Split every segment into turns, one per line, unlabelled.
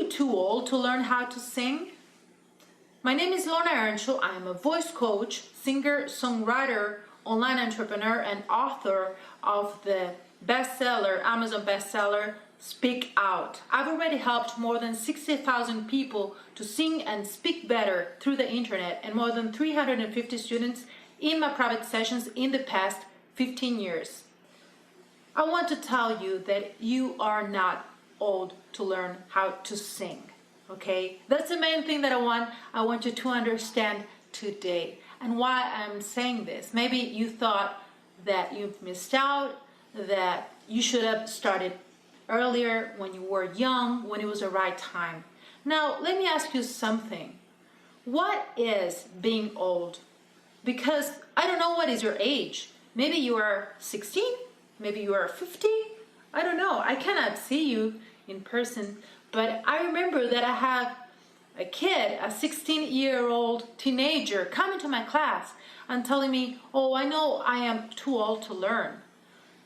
you too old to learn how to sing? My name is Lorna Earnshaw. I am a voice coach, singer, songwriter, online entrepreneur, and author of the Amazon bestseller, Speak Out. I've already helped more than 60,000 people to sing and speak better through the internet, and more than 350 students in my private sessions in the past 15 years. I want to tell you that you are not old to learn how to sing, okay? That's the main thing that I want you to understand today. And why I'm saying this. Maybe you thought that you've missed out, that you should have started earlier when you were young, when it was the right time. Now, let me ask you something. What is being old? Because I don't know what is your age. Maybe you are 16, maybe you are 50. I don't know. I cannot see you in person, but I remember that I have a kid, a 16-year-old teenager, coming to my class and telling me, oh, I know I am too old to learn.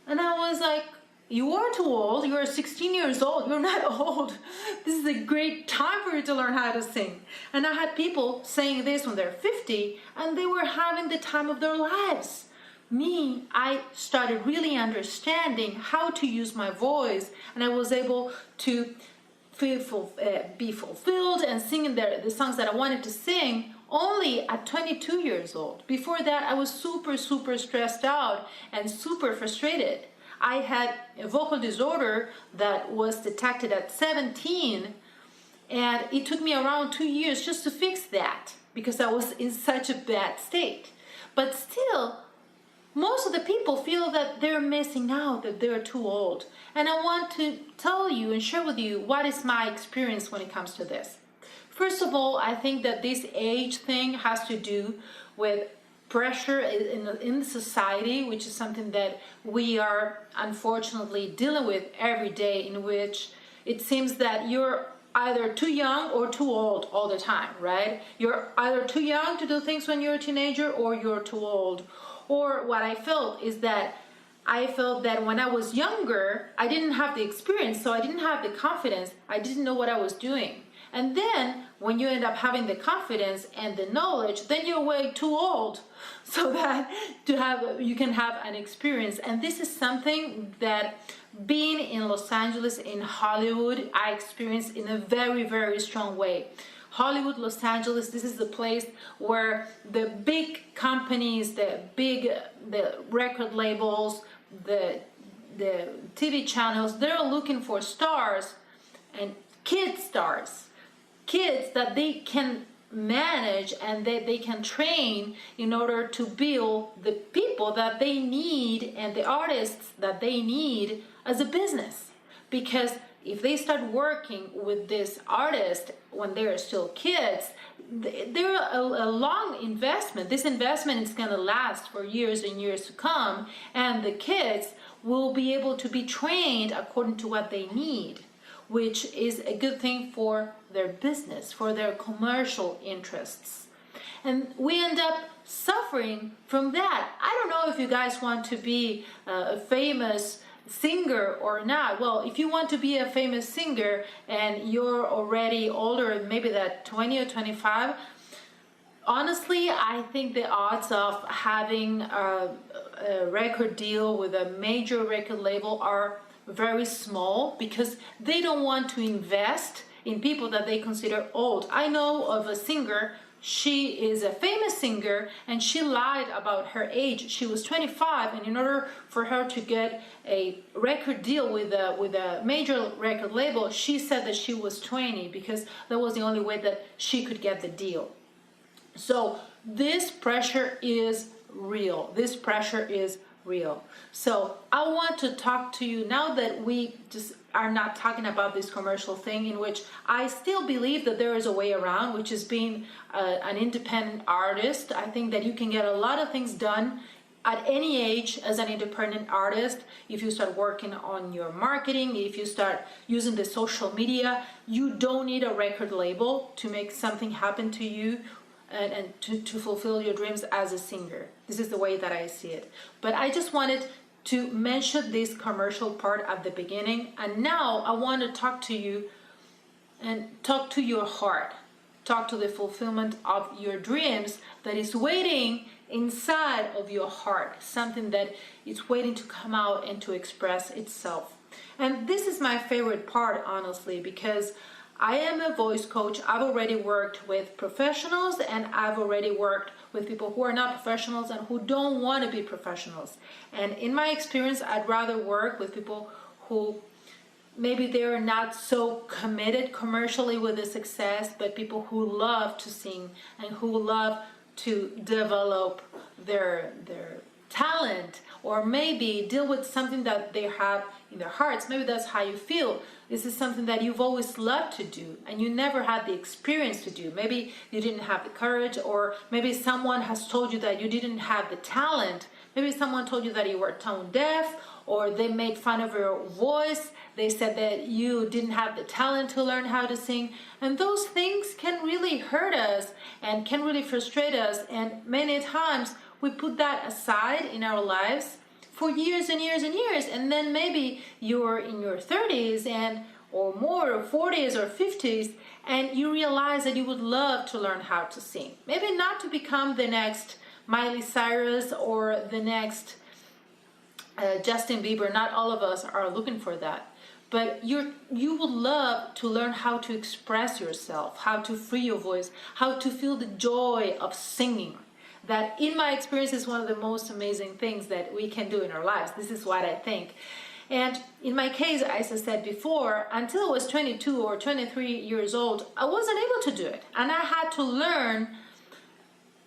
And I was like, you are too old. You are 16 years old. You're not old. This is a great time for you to learn how to sing. And I had people saying this when they're 50, and they were having the time of their lives. Me, I started really understanding how to use my voice, and I was able to be fulfilled and singing the songs that I wanted to sing only at 22 years old. Before that, I was super stressed out and super frustrated. I had a vocal disorder that was detected at 17, and it took me around 2 years just to fix that because I was in such a bad state. But still, most of the people feel that they're missing out, that they're too old. And I want to tell you and share with you what is my experience when it comes to this. First of all, I think that this age thing has to do with pressure in society, which is something that we are unfortunately dealing with every day, in which it seems that you're either too young or too old all the time, right? You're either too young to do things when you're a teenager, or you're too old. Or what I felt is that I felt that when I was younger, I didn't have the experience, so I didn't have the confidence. I didn't know what I was doing. And then when you end up having the confidence and the knowledge, then you're way too old so that you can have an experience. And this is something that being in Los Angeles, in Hollywood, I experienced in a very strong way. Hollywood, Los Angeles, this is the place where the big companies, the record labels, the TV channels, they're looking for stars, and kid stars, kids that they can manage and that they can train in order to build the people that they need and the artists that they need as a business. Because if they start working with this artist when they're still kids, they're a long investment. This investment is going to last for years and years to come, and the kids will be able to be trained according to what they need, which is a good thing for their business, for their commercial interests. And we end up suffering from that. I don't know if you guys want to be a famous singer or not. Well, if you want to be a famous singer and you're already older, maybe that 20 or 25, honestly, I think the odds of having a record deal with a major record label are very small, because they don't want to invest in people that they consider old. I know of a singer. She is a famous singer, and she lied about her age. She was 25, and in order for her to get a record deal with a major record label, she said that she was 20, because that was the only way that she could get the deal. So this pressure is real. This pressure is real. So I want to talk to you now that we just are not talking about this commercial thing, in which I still believe that there is a way around, which is being an independent artist. I think that you can get a lot of things done at any age as an independent artist. If you start working on your marketing, if you start using the social media, you don't need a record label to make something happen to you and to fulfill your dreams as a singer. This is the way that I see it. But I just wanted to mention this commercial part at the beginning, and now I want to talk to you and talk to your heart. Talk to the fulfillment of your dreams that is waiting inside of your heart, something that is waiting to come out and to express itself. And this is my favorite part, honestly, because I am a voice coach. I've already worked with professionals, and I've already worked with people who are not professionals and who don't want to be professionals. And in my experience, I'd rather work with people who maybe they're not so committed commercially with the success, but people who love to sing and who love to develop their talent, or maybe deal with something that they have in their hearts. Maybe that's how you feel. This is something that you've always loved to do and you never had the experience to do. Maybe you didn't have the courage, or maybe someone has told you that you didn't have the talent. Maybe someone told you that you were tone deaf, or they made fun of your voice. They said that you didn't have the talent to learn how to sing. And those things can really hurt us and can really frustrate us. And many times we put that aside in our lives for years and years and years. And then maybe you're in your 30s and or more, or 40s or 50s, and you realize that you would love to learn how to sing. Maybe not to become the next Miley Cyrus or the next Justin Bieber. Not all of us are looking for that. But you would love to learn how to express yourself, how to free your voice, how to feel the joy of singing. That, in my experience, is one of the most amazing things that we can do in our lives. This is what I think. And in my case, as I said before, until I was 22 or 23 years old, I wasn't able to do it. And I had to learn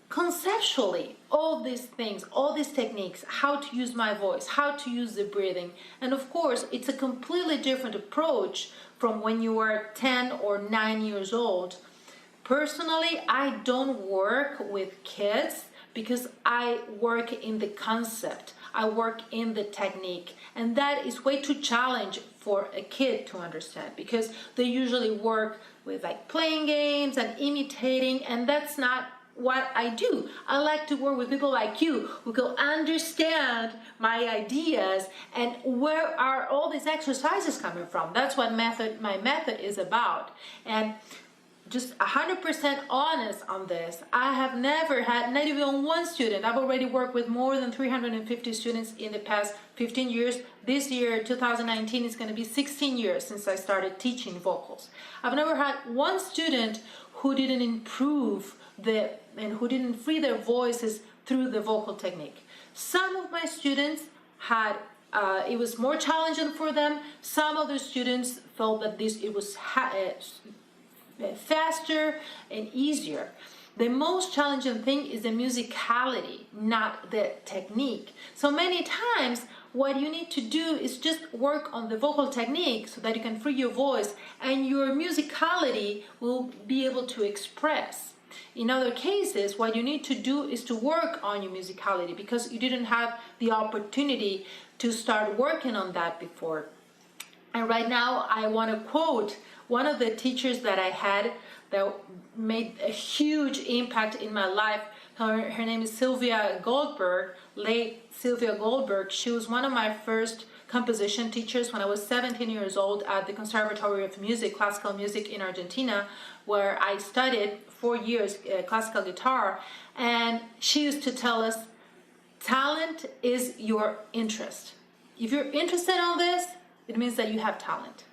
conceptually all these things, all these techniques, how to use my voice, how to use the breathing. And of course, it's a completely different approach from when you were 10 or 9 years old. Personally, I don't work with kids because I work in the concept. I work in the technique. And that is way too challenging for a kid to understand, because they usually work with like playing games and imitating, and that's not what I do. I like to work with people like you who can understand my ideas and where are all these exercises coming from. That's what my method is about. And just 100% honest on this, I have never had not even one student. I've already worked with more than 350 students in the past 15 years. This year, 2019, is going to be 16 years since I started teaching vocals. I've never had one student who didn't improve and who didn't free their voices through the vocal technique. Some of my students had it was more challenging for them. Some of the students felt that it was faster and easier. The most challenging thing is the musicality, not the technique. So many times what you need to do is just work on the vocal technique so that you can free your voice and your musicality will be able to express. In other cases, what you need to do is to work on your musicality because you didn't have the opportunity to start working on that before. And right now I want to quote one of the teachers that I had that made a huge impact in my life. Her name is Sylvia Goldberg, late Sylvia Goldberg. She was one of my first composition teachers when I was 17 years old at the Conservatory of Music, Classical Music in Argentina, where I studied 4 years classical guitar. And she used to tell us, talent is your interest. If you're interested in this, it means that you have talent.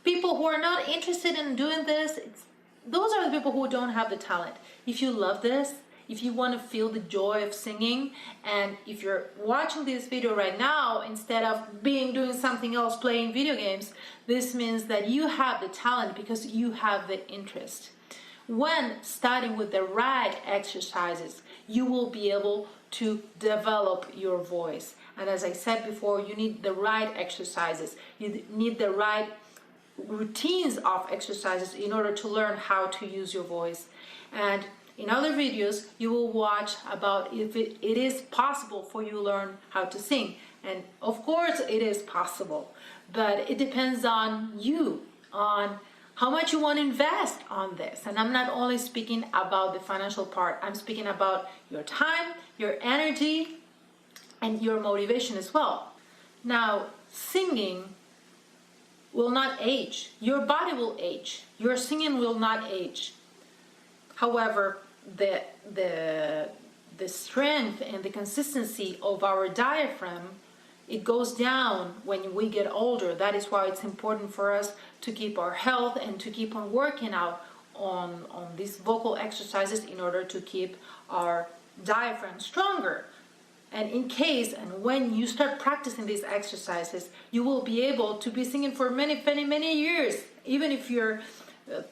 People who are not interested in doing this, those are the people who don't have the talent. If you love this, if you want to feel the joy of singing, and if you're watching this video right now instead of doing something else, playing video games, this means that you have the talent because you have the interest. When starting with the right exercises, you will be able to develop your voice. And as I said before, you need the right exercises. You need the right routines of exercises in order to learn how to use your voice. And in other videos, you will watch about if it is possible for you to learn how to sing. And of course it is possible, but it depends on you, on how much you want to invest on this. And I'm not only speaking about the financial part, I'm speaking about your time, your energy, and your motivation as well. Now, singing will not age. Your body will age. Your singing will not age. However, the strength and the consistency of our diaphragm, it goes down when we get older. That is why it's important for us to keep our health and to keep on working out on these vocal exercises in order to keep our diaphragm stronger. And in case and when you start practicing these exercises, you will be able to be singing for many years. Even if you're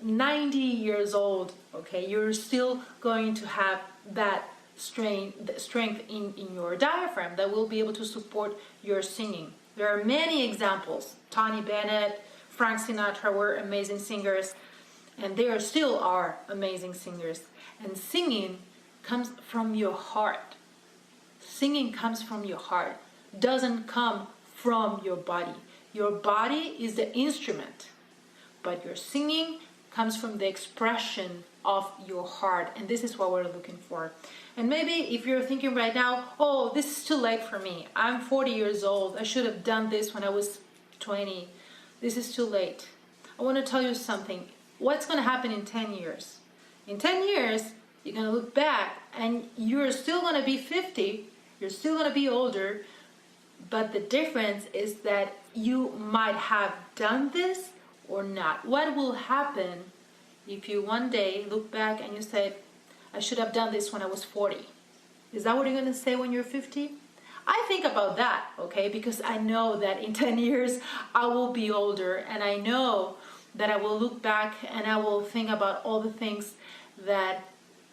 90 years old, okay, you're still going to have that strength in your diaphragm that will be able to support your singing. There are many examples. Tony Bennett, Frank Sinatra were amazing singers, and they still are amazing singers. And singing comes from your heart. Singing comes from your heart, doesn't come from your body. Your body is the instrument, but your singing comes from the expression of your heart, and this is what we're looking for. And maybe if you're thinking right now, oh, this is too late for me. I'm 40 years old. I should have done this when I was 20. This is too late. I want to tell you something. What's going to happen in 10 years? In 10 years, you're going to look back and you're still going to be 50. You're still going to be older. But the difference is that you might have done this or not. What will happen if you one day look back and you say, I should have done this when I was 40? Is that what you're going to say when you're 50? I think about that, okay, because I know that in 10 years I will be older, and I know that I will look back and I will think about all the things that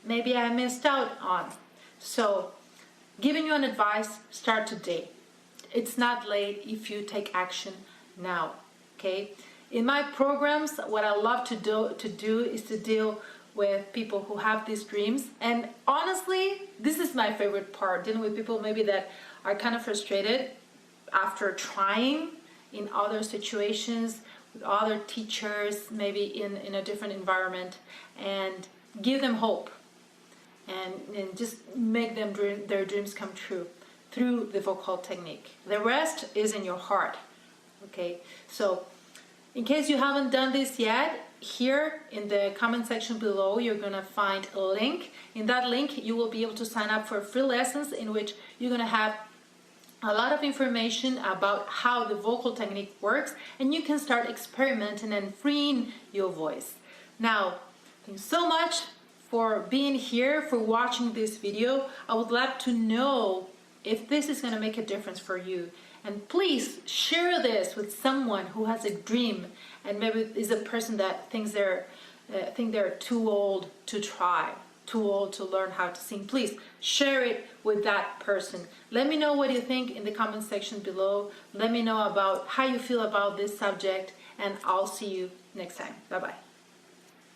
maybe I missed out on. So, giving you an advice, start today. It's not late if you take action now, okay? In my programs, what I love to do is to deal with people who have these dreams. And honestly, this is my favorite part, dealing with people maybe that are kind of frustrated after trying in other situations, with other teachers, maybe in a different environment, and give them hope and just make them their dreams come true through the vocal technique. The rest is in your heart, okay? So in case you haven't done this yet, here in the comment section below, you're going to find a link. In that link, you will be able to sign up for free lessons in which you're going to have a lot of information about how the vocal technique works, and you can start experimenting and freeing your voice. Now, thanks so much for being here, for watching this video. I would love to know if this is going to make a difference for you. And please share this with someone who has a dream and maybe is a person that thinks they're too old to try, too old to learn how to sing. Please share it with that person. Let me know what you think in the comment section below. Let me know about how you feel about this subject, and I'll see you next time. Bye-bye.